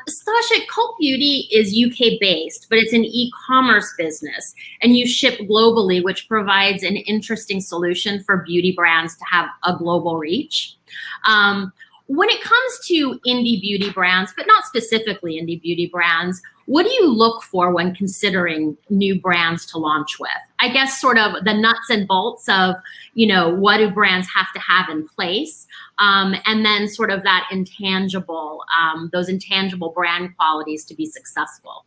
Stacia, Cult Beauty is UK based, but it's an e-commerce business, and you ship globally, which provides an interesting solution for beauty brands to have a global reach. When it comes to indie beauty brands, but not specifically indie beauty brands, what do you look for when considering new brands to launch with? I guess sort of the nuts and bolts of, what do brands have to have in place? And then sort of that those intangible brand qualities to be successful.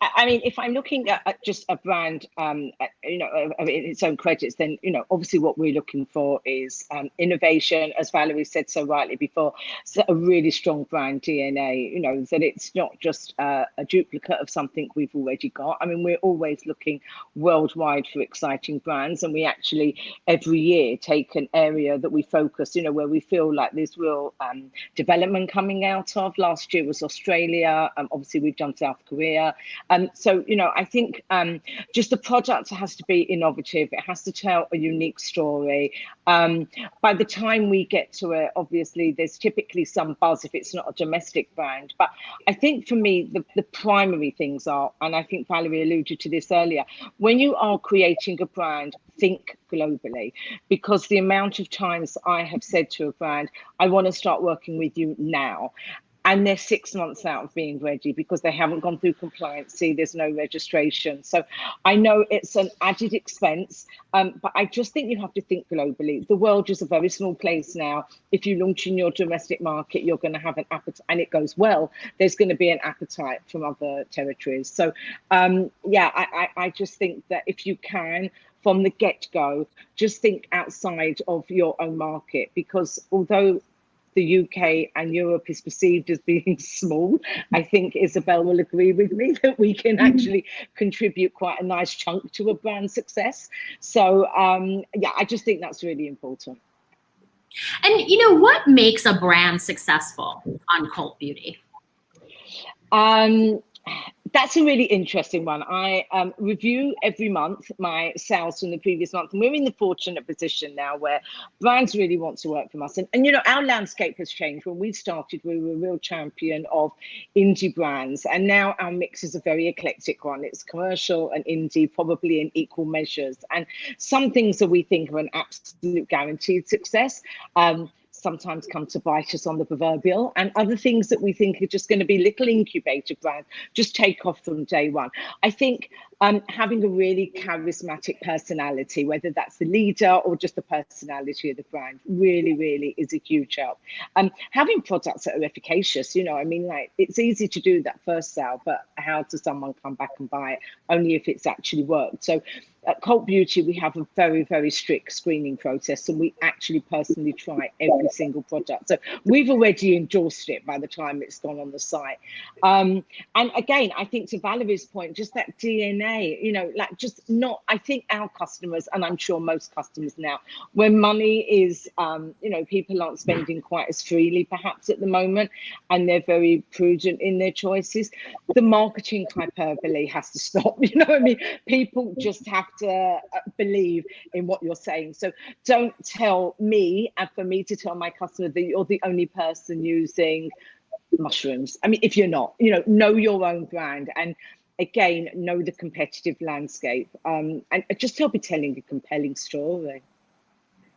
I mean, if I'm looking at just a brand, in its own credits, then, obviously what we're looking for is innovation, as Valerie said so rightly before, so a really strong brand DNA, that it's not just a duplicate of something we've already got. I mean, we're always looking worldwide for exciting brands, and we actually every year take an area that we focus, where we feel like there's real development coming out of. Last year was Australia. Obviously, we've done South Korea. So, I think just the product has to be innovative. It has to tell a unique story. By the time we get to it, obviously, there's typically some buzz if it's not a domestic brand. But I think for me, the primary things are, and I think Valerie alluded to this earlier, when you are creating a brand, think globally, because the amount of times I have said to a brand, I want to start working with you now. And they're 6 months out of being ready because they haven't gone through compliance. See, there's no registration. So I know it's an added expense, but I just think you have to think globally. The world is a very small place now. If you launch in your domestic market, you're going to have an appetite, and it goes well, there's going to be an appetite from other territories. So I just think that if you can, from the get-go, just think outside of your own market, because although the UK and Europe is perceived as being small, I think Isabel will agree with me that we can actually contribute quite a nice chunk to a brand success. So I just think that's really important. And what makes a brand successful on Cult Beauty? That's a really interesting one. I review every month my sales from the previous month, and we're in the fortunate position now where brands really want to work from us. And our landscape has changed. When we started, we were a real champion of indie brands, and now our mix is a very eclectic one. It's commercial and indie, probably in equal measures. And some things that we think are an absolute guaranteed success sometimes come to bite us on the proverbial, and other things that we think are just going to be little incubator brands just take off from day one. I think having a really charismatic personality, whether that's the leader or just the personality of the brand, really, really is a huge help. Having products that are efficacious, it's easy to do that first sale, but how does someone come back and buy it? Only if it's actually worked. So at Cult Beauty, we have a very, very strict screening process, and we actually personally try every single product. So we've already endorsed it by the time it's gone on the site. And again, I think to Valerie's point, just that DNA, I think our customers, and I'm sure most customers now, when money is, people aren't spending quite as freely perhaps at the moment, and they're very prudent in their choices, the marketing hyperbole has to stop. People just have to believe in what you're saying. So don't tell me, and for me to tell my customer that you're the only person using mushrooms. I mean, if you're not, know your own brand, and again, know the competitive landscape, and just be telling a compelling story.